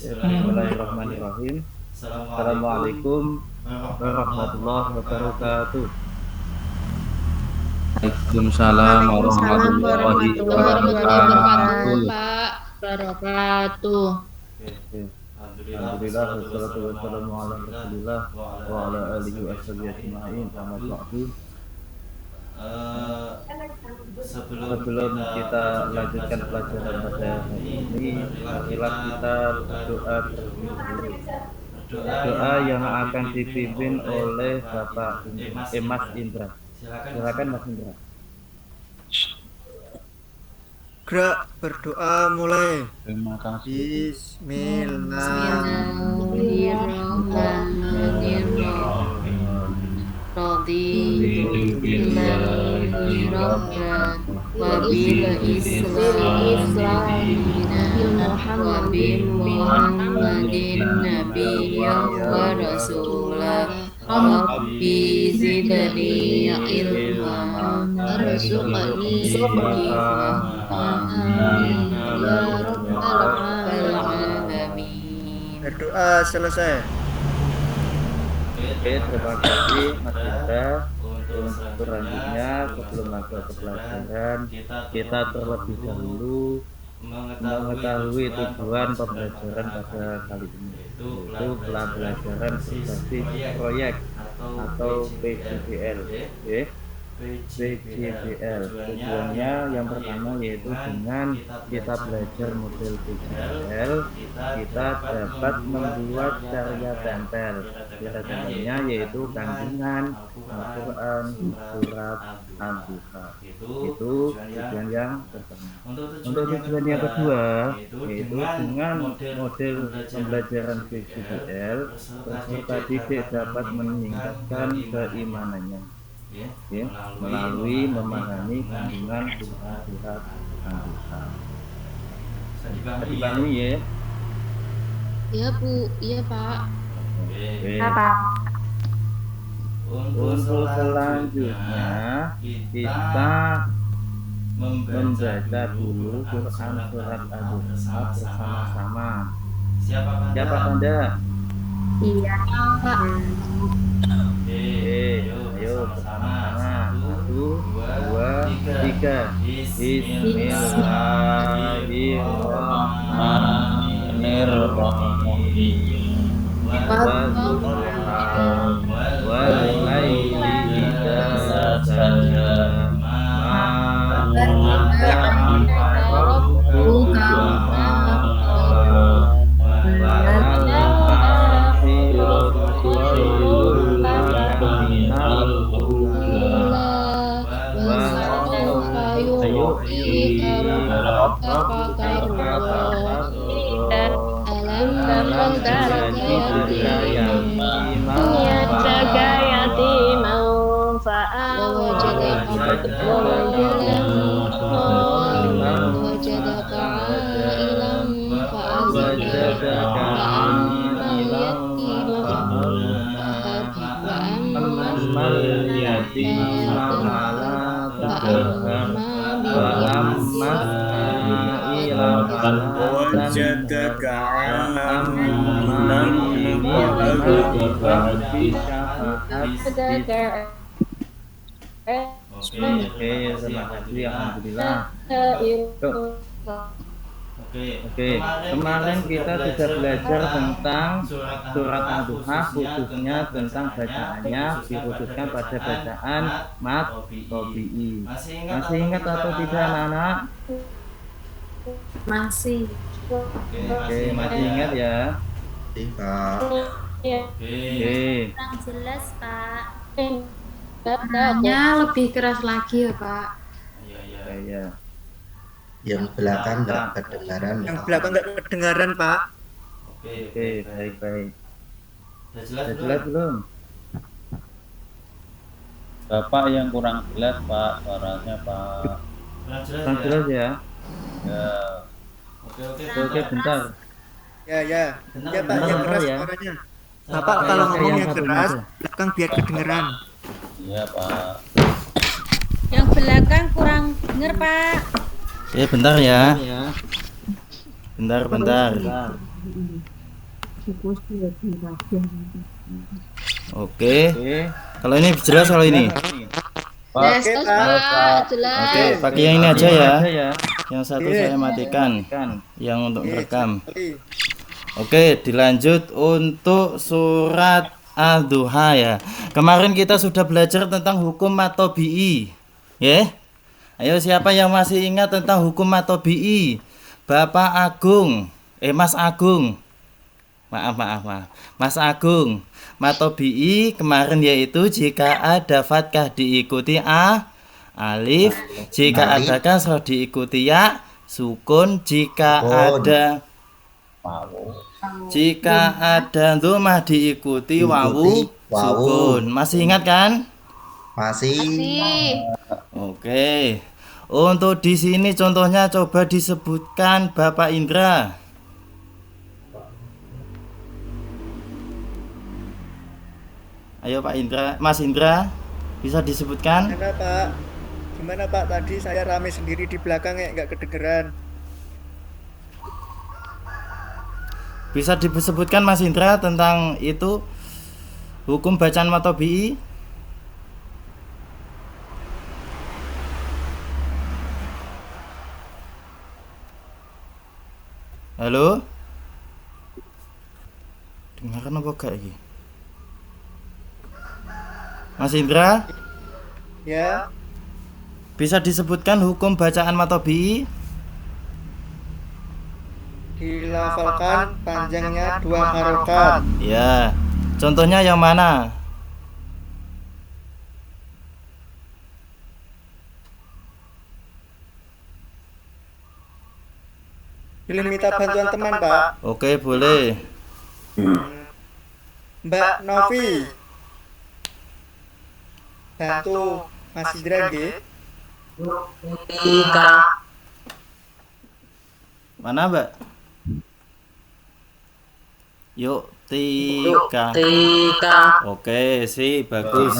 Bismillahirrahmanirrahim. Assalamualaikum warahmatullahi wabarakatuh. Waalaikumsalam warahmatullahi wabarakatuh. Pak wabarakatuh. Alhamdulillah wassalatu wassalamu ala Rasulillah wa ala alihi washabihi ajma'in. Amma ba'du. Sebelum kita lanjutkan pelajaran pada hari ini, marilah kita berdoa terlebih dahulu. Doa yang akan dipimpin oleh Bapak Mas Indra. Silakan Mas Indra. Gerak berdoa mulai. Terima kasih. Bismillahirrahmanirrahim. Raditu billahi rabban wa bil islami dinan wa bi Muhammadin nabiyyan wa rasulah. Rabbi zidni ilman warzuqni amin ya rabbal alamin. Berdoa selesai. Oke, terima kasih Mas Indra. Untuk selanjutnya, sebelum masuk ke pelajaran, kita terlebih dahulu mengetahui tujuan pembelajaran pada kali ini, yaitu pembelajaran berbasis proyek atau PJBL. PJBL tujuannya yang pertama yaitu dengan kita belajar model PJBL kita dapat membuat karya tempel. Karya tempelnya yaitu kandungan, Al-Quran, surat, Al-Bukhara. Itu tujuan yang pertama. Untuk tujuan yang kedua yaitu dengan model pembelajaran PJBL peserta didik dapat meningkatkan keimanannya melalui memahami kandungan surat Al-Bukhara. Dipahami ya? Iya Bu, iya Pak. Untuk selanjutnya kita membaca dulu Quran surat Al-Bukhara bersama-sama. Siapa Anda? Iya Pak. Ayo bersama-sama. 1, 2, 3. Bismillahirrahmanirrahim. Wal-laili idza saja ma Oke, terima kasih. Alhamdulillah. Oke, kemarin kita sudah belajar tentang surat Al-Duha, khususnya tentang bacaannya, dikhususkan pada bacaan mat tobi'i. Masih ingat atau tidak anak-anak? Masih. Oke, masih ingat ya? Oke. Kurang jelas Pak. Suaranya lebih keras lagi ya Pak. Iya. Yang belakang nggak kedengaran. Yang belakang nggak kedengaran Pak. Oke, baik. Sudah jelas belum? Bapak yang kurang jelas Pak, suaranya Pak. Kurang jelas ya? Ya. Oke, bentar. Ya Pak, Bentar, yang keras ya. suaranya. Bapak kalau ngomong yang keras, belakang biar kedengeran. Iya Pak. Yang belakang kurang denger Pak. Bentar ya. Bentar. Oke. Kalau ini jelas kalau ini. Jelas, Oke, Pak. Jelas. Oke, pakai yang ini aja ya. Yang satu saya matikan. Yang untuk merekam. Oke, dilanjut untuk surat Ad-Duha ya. Kemarin kita sudah belajar tentang hukum matobi'i. Ya. Ayo siapa yang masih ingat tentang hukum matobi'i? Bapak Agung. Mas Agung. Maaf. Mas Agung. Matobi'i kemarin yaitu jika ada fathah diikuti alif, jika ada kasrah diikuti ya, sukun, jika ada dhammah diikuti wawu, sukun. Masih ingat kan? Masih. Oke. Untuk di sini contohnya coba disebutkan Bapak Indra. Ayo Pak Indra, Mas Indra, bisa disebutkan? Gimana Pak? Tadi saya rame sendiri di belakang ya, nggak kedengeran. Bisa disebutkan Mas Indra tentang itu hukum bacaan matobi'i? Halo? Dengarkan apa gak ini? Mas Indra? Ya, Bisa disebutkan hukum bacaan matobi'i? dilafalkan panjangnya 2 harokat. Ya. Contohnya yang mana? Boleh minta bantuan teman Pak. Oke, boleh. Mbak Novi, bantu Mas Indra nggih. Mana, Mbak? Yuk, tika. Oke, sih, bagus.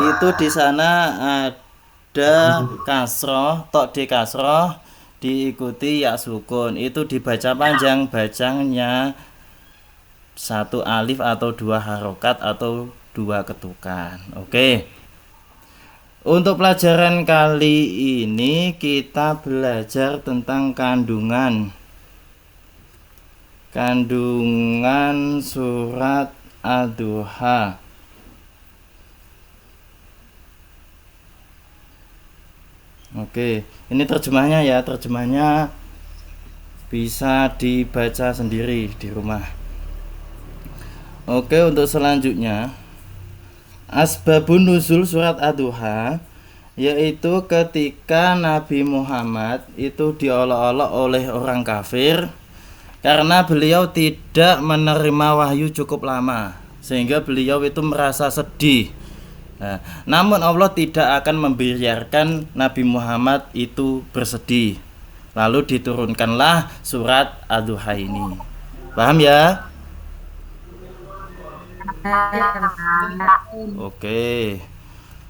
Itu di sana ada kasroh, tok di kasroh, diikuti ya sukun. Itu dibaca panjang, bacanya 1 alif atau 2 harokat atau 2 ketukan. Oke. Untuk pelajaran kali ini kita belajar tentang kandungan surat Ad-Duha. Oke, ini terjemahnya ya, terjemahnya bisa dibaca sendiri di rumah. Oke, untuk selanjutnya asbabun nuzul surat Ad-Duha, yaitu ketika Nabi Muhammad itu diolok-olok oleh orang kafir karena beliau tidak menerima wahyu cukup lama, sehingga beliau itu merasa sedih. Nah, namun Allah tidak akan membiarkan Nabi Muhammad itu bersedih. Lalu diturunkanlah surat Ad-Duha ini. Paham ya? Oke.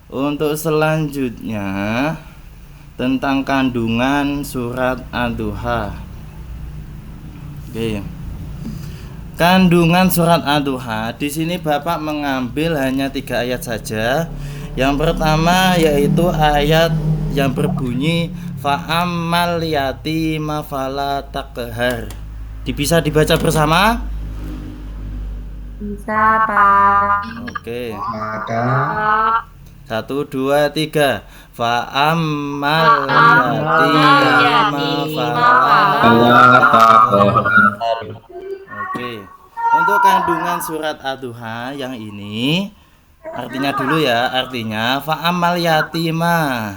Untuk selanjutnya tentang kandungan surat Ad-Duha. Oke. Kandungan surat Ad-Duha, di sini Bapak mengambil hanya 3 ayat saja. Yang pertama yaitu ayat yang berbunyi fa'ammal yatima fala taqhar. Bisa dibaca bersama? Bisa, Pak. Oke. Maka 1, 2, 3. Fa'ammal yatima fala taqhar. Oke. Untuk kandungan surat Ad-Duha yang ini artinya dulu ya, artinya fa'ammal yatima,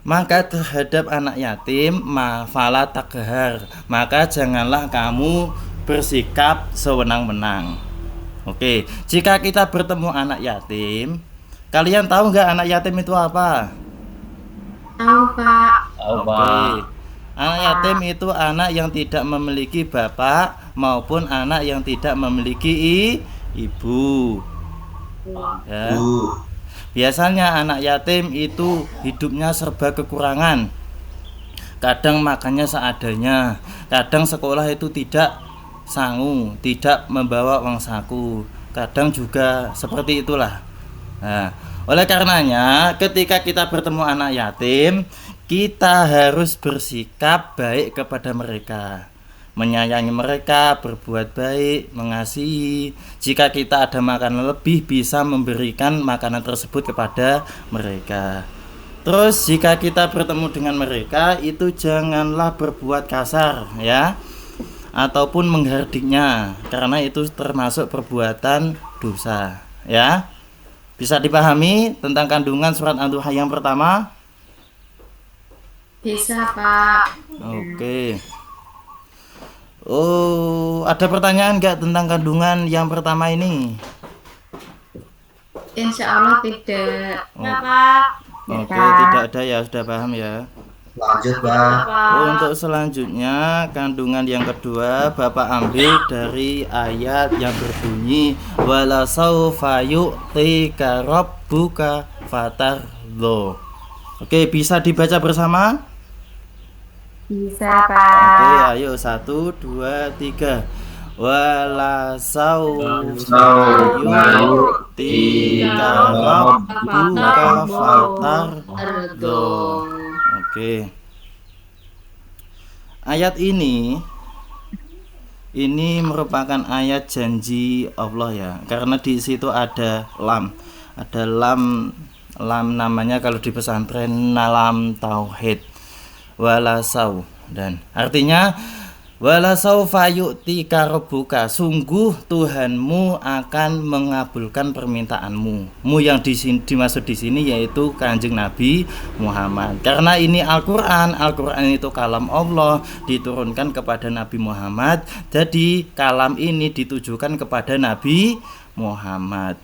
maka terhadap anak yatim fala taqhar, maka janganlah kamu bersikap sewenang-wenang. Oke, jika kita bertemu anak yatim, kalian tahu nggak anak yatim itu apa? Tahu, Pak. Oke. Anak yatim itu anak yang tidak memiliki bapak maupun anak yang tidak memiliki ibu. Ya. Biasanya anak yatim itu hidupnya serba kekurangan. Kadang makannya seadanya, kadang sekolah itu tidak sangu, tidak membawa uang saku. Kadang juga seperti itulah. Nah, oleh karenanya ketika kita bertemu anak yatim, kita harus bersikap baik kepada mereka, menyayangi mereka, berbuat baik, mengasihi. Jika kita ada makanan lebih, bisa memberikan makanan tersebut kepada mereka. Terus jika kita bertemu dengan mereka, itu janganlah berbuat kasar ya, ataupun menghardiknya, karena itu termasuk perbuatan dosa ya. Bisa dipahami tentang kandungan surat Ad-Duha yang pertama? Bisa, Pak. Oke. Oh, ada pertanyaan nggak tentang kandungan yang pertama ini? Insya Allah tidak. Ya, Pak. Oke, tidak ada ya, sudah paham ya. Lanjut, Pak. Untuk selanjutnya kandungan yang kedua Bapak ambil dari ayat yang berbunyi wala saufa yu'tika rabbuka fatardo. Oke, bisa dibaca bersama? Bisa, Oke, Pak. ayo 1, 2, 3. Wala saufa yu'tika rabbuka fatardo. Oke. Ayat ini merupakan ayat janji Allah ya, karena di situ ada lam. Ada lam namanya kalau di pesantren lam tauhid. Walasau, dan artinya walasau fayu'tika rabbuka, sungguh Tuhanmu akan mengabulkan permintaanmu. Mu yang dimaksud di sini yaitu Kanjeng Nabi Muhammad. Karena ini Al-Qur'an itu kalam Allah diturunkan kepada Nabi Muhammad. Jadi kalam ini ditujukan kepada Nabi Muhammad.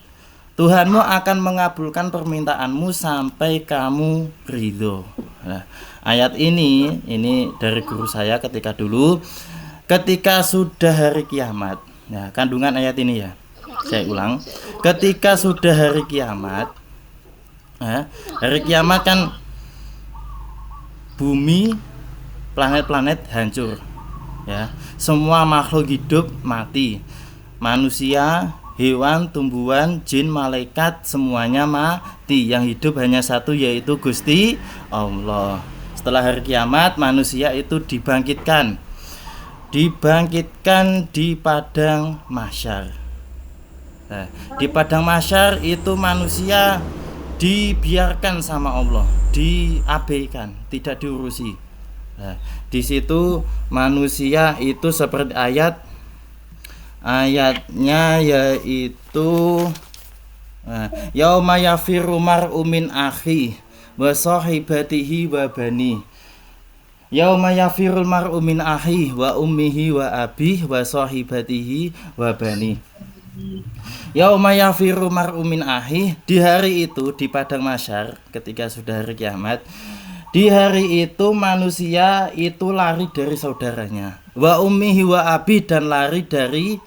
Tuhanmu akan mengabulkan permintaanmu sampai kamu ridho. Nah, ayat ini dari guru saya ketika sudah hari kiamat. Nah, kandungan ayat ini ya, saya ulang. Ketika sudah hari kiamat, hari kiamat kan bumi, planet-planet hancur, ya. Semua makhluk hidup mati, manusia, hewan, tumbuhan, jin, malaikat, semuanya mati. Yang hidup hanya satu, yaitu Gusti Allah. Setelah hari kiamat, manusia itu dibangkitkan di padang mahsyar. Nah, di padang mahsyar itu manusia dibiarkan sama Allah, diabaikan, tidak diurusi. Nah, di situ manusia itu seperti ayatnya yaitu yauma yafiru mar'u min akhi wa sahibatihi wa bani. Yauma yafirul mar'u min akhi wa ummihi wa abih wa sahibatihi wa bani. Yauma yafiru mar'u min akhi, di hari itu di padang mahsyar ketika sudah hari kiamat, di hari itu manusia itu lari dari saudaranya, wa ummihi wa abih, dan lari dari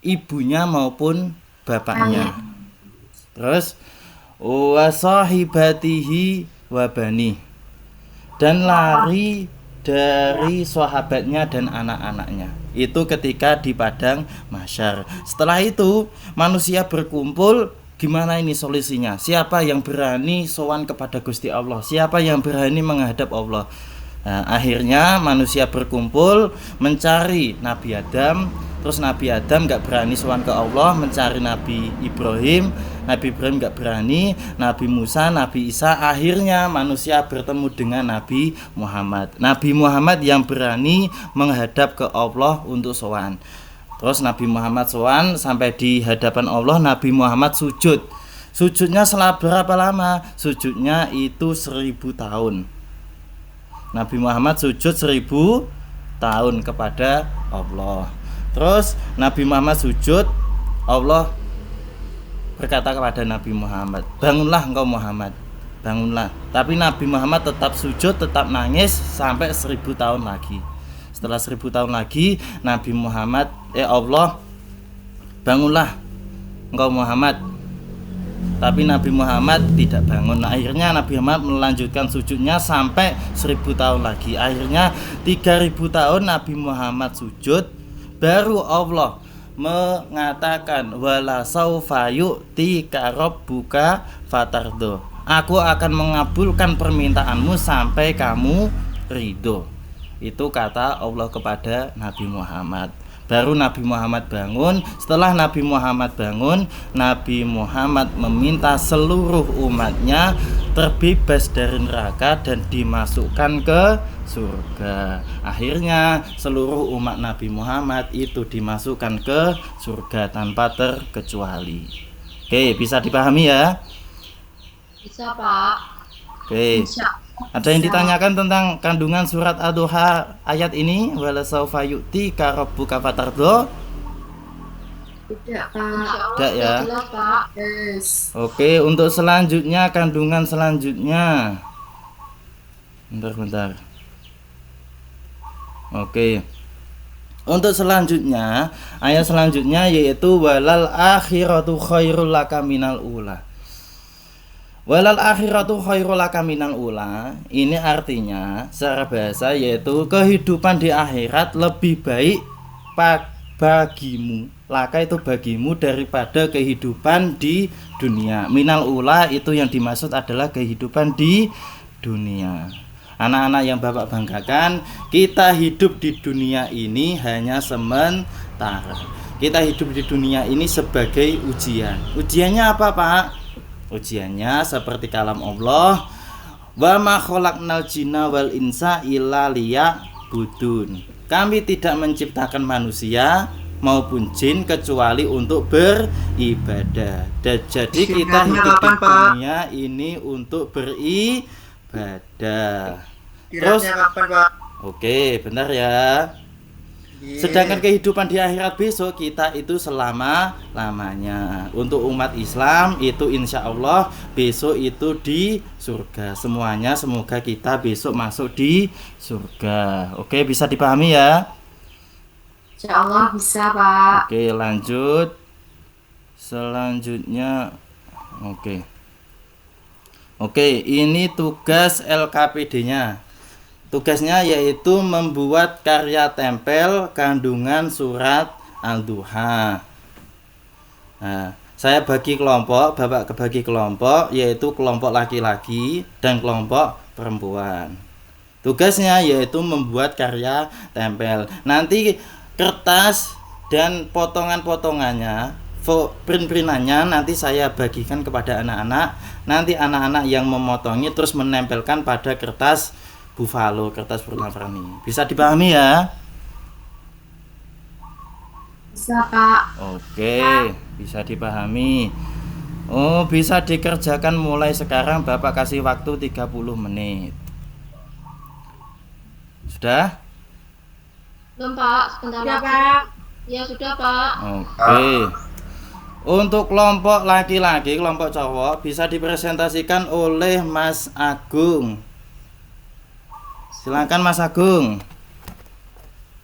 ibunya maupun bapaknya. Terus wa sahibatihi wa bani, dan lari dari sahabatnya dan anak-anaknya. Itu ketika di padang mahsyar. Setelah itu manusia berkumpul. Gimana ini solusinya? Siapa yang berani sowan kepada Gusti Allah? Siapa yang berani menghadap Allah? Nah, akhirnya manusia berkumpul mencari Nabi Adam. Terus Nabi Adam gak berani sowan ke Allah, mencari Nabi Ibrahim. Nabi Ibrahim gak berani, Nabi Musa, Nabi Isa. Akhirnya manusia bertemu dengan Nabi Muhammad. Nabi Muhammad yang berani menghadap ke Allah untuk sowan. Terus Nabi Muhammad sowan sampai di hadapan Allah. Nabi Muhammad sujud. Sujudnya selama berapa lama? Sujudnya itu 1000 tahun. Nabi Muhammad sujud 1000 tahun kepada Allah. Terus Nabi Muhammad sujud, Allah berkata kepada Nabi Muhammad, bangunlah engkau Muhammad, bangunlah. Tapi Nabi Muhammad tetap sujud, tetap nangis sampai 1000 tahun lagi. Setelah 1000 tahun lagi, Nabi Muhammad, Allah, bangunlah engkau Muhammad. Tapi Nabi Muhammad tidak bangun. Akhirnya Nabi Muhammad melanjutkan sujudnya sampai 1000 tahun lagi. Akhirnya 3000 tahun Nabi Muhammad sujud. baru Allah mengatakan wala saufa yu'tika rabbuka fatardo. Aku akan mengabulkan permintaanmu sampai kamu ridho. Itu kata Allah kepada Nabi Muhammad. Baru Nabi Muhammad bangun. Setelah Nabi Muhammad bangun, Nabi Muhammad meminta seluruh umatnya terbebas dari neraka dan dimasukkan ke surga. Akhirnya seluruh umat Nabi Muhammad itu dimasukkan ke surga tanpa terkecuali. Oke, bisa dipahami ya? Bisa, Pak. Oke. Ada yang ditanyakan tentang kandungan surat Ad-Duha ayat ini? Wala saufa yu'tika rabbuka fatardo? Tidak, Pak. Tidak ya. Jelas, Pak. Yes. Oke, untuk selanjutnya kandungan selanjutnya. Bentar. Oke. Untuk selanjutnya, ayat selanjutnya yaitu walal akhiratu khairul laka minal ula. Walal akhiratu khairul laka minal ula. Ini artinya secara bahasa yaitu kehidupan di akhirat lebih baik bagimu. Laka itu bagimu daripada kehidupan di dunia. Minal ula itu yang dimaksud adalah kehidupan di dunia. Anak-anak yang Bapak banggakan, kita hidup di dunia ini hanya sementara. Kita hidup di dunia ini sebagai ujian. Ujiannya apa, Pak? Ujiannya seperti kalam Allah, wa ma khalaqnal jinna wal insa illa liya'budun. Kami tidak menciptakan manusia maupun jin kecuali untuk beribadah. Dan jadi kita hidup di dunia ini untuk beribadah. Terus kapan, Pak? oke, benar ya. Sedangkan kehidupan di akhirat besok kita itu selama-lamanya. Untuk umat Islam itu insya Allah besok itu di surga. Semuanya semoga kita besok masuk di surga. Oke, bisa dipahami ya? Insya Allah bisa, Pak. Oke, lanjut. Selanjutnya Oke, ini tugas LKPD-nya. Tugasnya yaitu membuat karya tempel kandungan surat Al-Duha. Nah, saya bagi kelompok, Bapak kebagi kelompok, yaitu kelompok laki-laki dan kelompok perempuan. Tugasnya yaitu membuat karya tempel. Nanti kertas dan potongan-potongannya, print-printannya nanti saya bagikan kepada anak-anak. Nanti anak-anak yang memotongnya terus menempelkan pada kertas buffalo, kertas warna-warni. Bisa dipahami ya? Bisa, Pak. Oke, bisa dipahami. Oh, bisa dikerjakan mulai sekarang. Bapak kasih waktu 30 menit. Sudah? Belum, Pak. Sebentar Ya, lagi. Pak. Ya, sudah, Pak. Oke. Untuk kelompok laki-laki, kelompok cowok bisa dipresentasikan oleh Mas Agung. Silakan Mas Agung.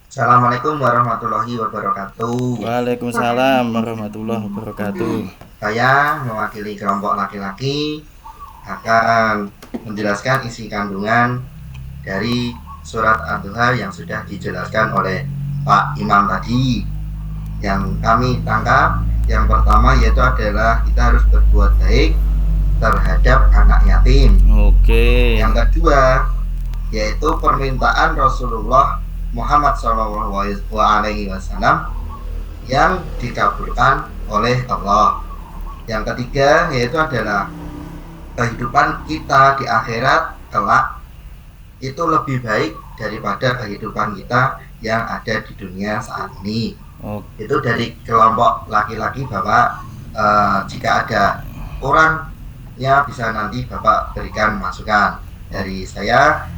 Assalamualaikum warahmatullahi wabarakatuh. Waalaikumsalam warahmatullahi wabarakatuh. Saya mewakili kelompok laki-laki akan menjelaskan isi kandungan dari surat Ad-Duha yang sudah dijelaskan oleh Pak Imam tadi. Yang kami tangkap yang pertama yaitu adalah kita harus berbuat baik terhadap anak yatim. Oke. Yang kedua yaitu permintaan Rasulullah Muhammad SAW yang dikabulkan oleh Allah. Yang ketiga yaitu adalah kehidupan kita di akhirat kelak itu lebih baik daripada kehidupan kita yang ada di dunia saat ini. Itu dari kelompok laki-laki. Bapak jika ada kurangnya bisa nanti Bapak berikan masukan. Dari saya,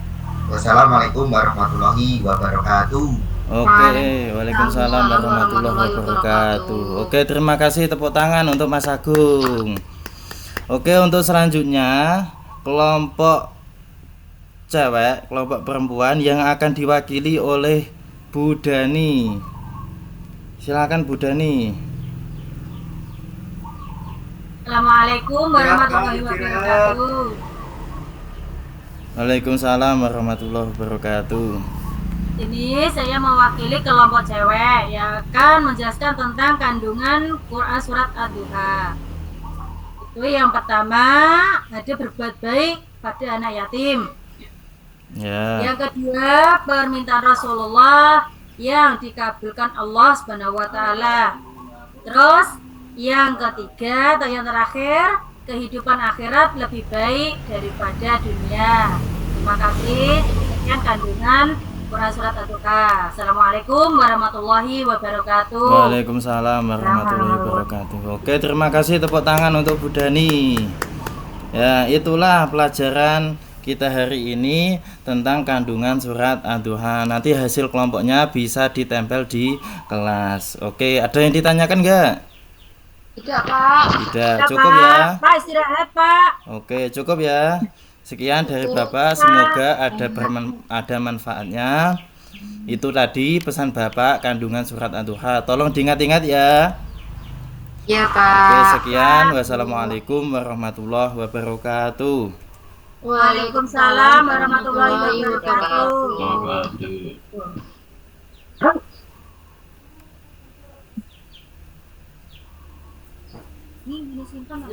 wassalamualaikum warahmatullahi wabarakatuh. Oke, waalaikumsalam warahmatullahi wabarakatuh. Oke, terima kasih, tepuk tangan untuk Mas Agung. Oke, untuk selanjutnya kelompok cewek, kelompok perempuan yang akan diwakili oleh Bu Dani. Silakan Bu Dani. Assalamualaikum warahmatullahi wabarakatuh. Waalaikumsalam warahmatullahi wabarakatuh. Ini saya mewakili kelompok cewek yang akan menjelaskan tentang kandungan Quran surat Ad-Duha. Itu yang pertama, ada berbuat baik pada anak yatim. Ya. Yang kedua, permintaan Rasulullah yang dikabulkan Allah Subhanahu wa taala. Terus yang ketiga atau yang terakhir, kehidupan akhirat lebih baik daripada dunia. Terima kasih. Sekian kandungan Quran surat Ad-Duha. Assalamualaikum warahmatullahi wabarakatuh. Waalaikumsalam warahmatullahi wabarakatuh. Oke, terima kasih, tepuk tangan untuk Bu Dani. Ya, itulah pelajaran kita hari ini tentang kandungan surat Ad-Duha. Nanti hasil kelompoknya bisa ditempel di kelas. Oke, ada yang ditanyakan nggak? Tidak, Pak. Tidak, cukup ya. Pak, istirahat, Pak. Oke, cukup ya. Sekian dari Bapak, semoga ada manfaatnya. Itu tadi pesan Bapak kandungan surat Ad-Duha. Tolong diingat-ingat ya. Ya, Oke, Pak. sekian. Wassalamualaikum warahmatullahi wabarakatuh. Waalaikumsalam warahmatullahi wabarakatuh. Ini simpan,